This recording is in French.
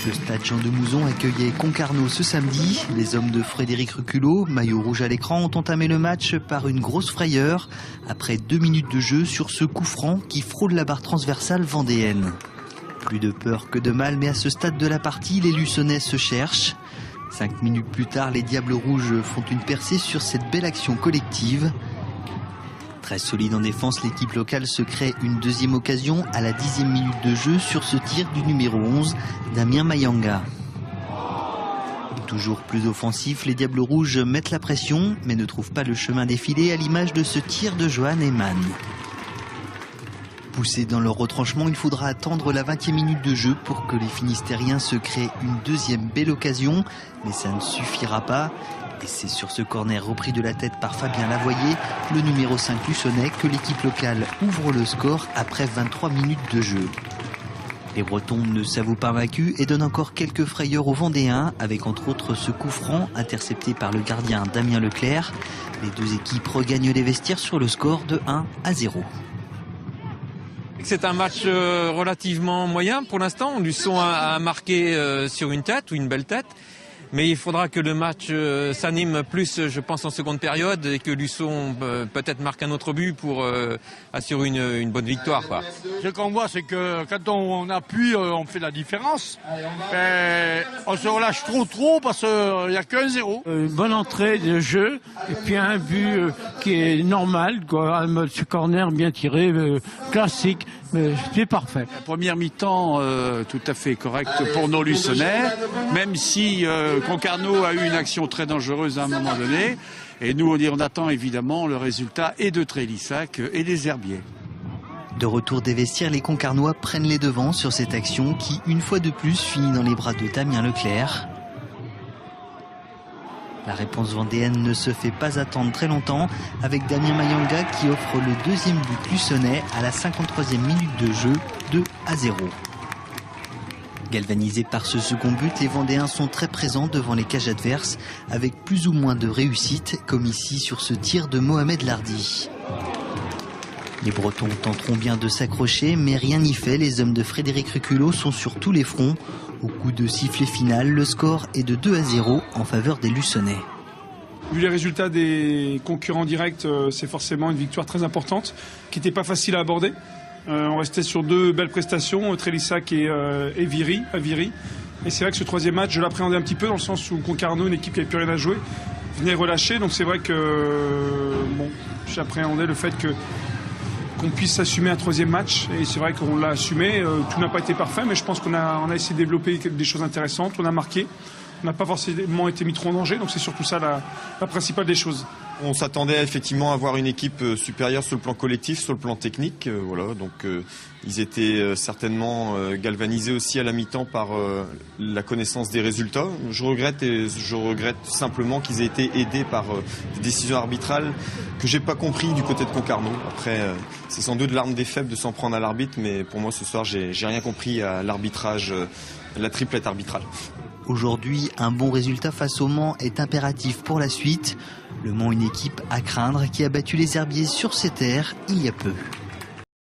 Le stade Jean de Mouzon accueillait Concarneau ce samedi. Les hommes de Frédéric Reculot, maillot rouge à l'écran, ont entamé le match par une grosse frayeur après 2 minutes de jeu sur ce coup franc qui frôle la barre transversale vendéenne. Plus de peur que de mal, mais à ce stade de la partie, les Luçonnais se cherchent. 5 minutes plus tard, les Diables Rouges font une percée sur cette belle action collective. Très solide en défense, l'équipe locale se crée une deuxième occasion à la 10e minute de jeu sur ce tir du numéro 11, Damien Mayanga. Toujours plus offensif, les Diables Rouges mettent la pression, mais ne trouvent pas le chemin défilé à l'image de ce tir de Johan Eyman. Poussés dans leur retranchement, il faudra attendre la 20e minute de jeu pour que les Finistériens se créent une deuxième belle occasion, mais ça ne suffira pas. Et c'est sur ce corner repris de la tête par Fabien Lavoyer, le numéro 5 luçonnais, que l'équipe locale ouvre le score après 23 minutes de jeu. Les Bretons ne s'avouent pas vaincus et donnent encore quelques frayeurs aux Vendéens, avec entre autres ce coup franc intercepté par le gardien Damien Leclerc. Les deux équipes regagnent les vestiaires sur le score de 1-0. C'est un match relativement moyen pour l'instant. Luçon a marqué sur une tête ou une belle tête. Mais il faudra que le match s'anime plus, je pense, en seconde période et que Luçon peut-être marque un autre but pour assurer une bonne victoire, quoi. Ce qu'on voit, c'est que quand on appuie, on fait la différence. On se relâche trop parce qu'il n'y a qu'un 0. Une bonne entrée de jeu et puis un but qui est normal, quoi. Ce corner bien tiré, classique. C'est parfait. La première mi-temps tout à fait correcte pour nos Luçonnais, même si Concarneau a eu une action très dangereuse à un moment donné. Et nous, on attend évidemment le résultat et de Trélissac et des Herbiers. De retour des vestiaires, les Concarnois prennent les devants sur cette action qui, une fois de plus, finit dans les bras de Damien Leclerc. La réponse vendéenne ne se fait pas attendre très longtemps avec Damien Mayanga qui offre le deuxième but luçonnais à la 53e minute de jeu, 2-0. Galvanisés par ce second but, les Vendéens sont très présents devant les cages adverses avec plus ou moins de réussite, comme ici sur ce tir de Mohamed Lardy. Les Bretons tenteront bien de s'accrocher, mais rien n'y fait. Les hommes de Frédéric Reculot sont sur tous les fronts. Au coup de sifflet final, le score est de 2-0 en faveur des Luçonnais. Vu les résultats des concurrents directs, c'est forcément une victoire très importante qui n'était pas facile à aborder. On restait sur 2 belles prestations, Trélissac et Viry. Et c'est vrai que ce troisième match, je l'appréhendais un petit peu dans le sens où Concarneau, une équipe qui n'avait plus rien à jouer, venait relâcher. Donc c'est vrai que j'appréhendais le fait qu'on puisse assumer un troisième match. Et c'est vrai qu'on l'a assumé. Tout n'a pas été parfait, mais je pense qu'on a essayé de développer des choses intéressantes. On a marqué. On n'a pas forcément été mis trop en danger. Donc c'est surtout ça la principale des choses. On s'attendait effectivement à avoir une équipe supérieure sur le plan collectif, sur le plan technique. Voilà, donc ils étaient certainement galvanisés aussi à la mi-temps par la connaissance des résultats. Je regrette simplement qu'ils aient été aidés par des décisions arbitrales que j'ai pas compris du côté de Concarneau. Après, c'est sans doute l'arme des faibles de s'en prendre à l'arbitre, mais pour moi ce soir j'ai rien compris à l'arbitrage, la triplette arbitrale. Aujourd'hui, un bon résultat face au Mans est impératif pour la suite. Le Mans, une équipe à craindre qui a battu les Herbiers sur ses terres il y a peu.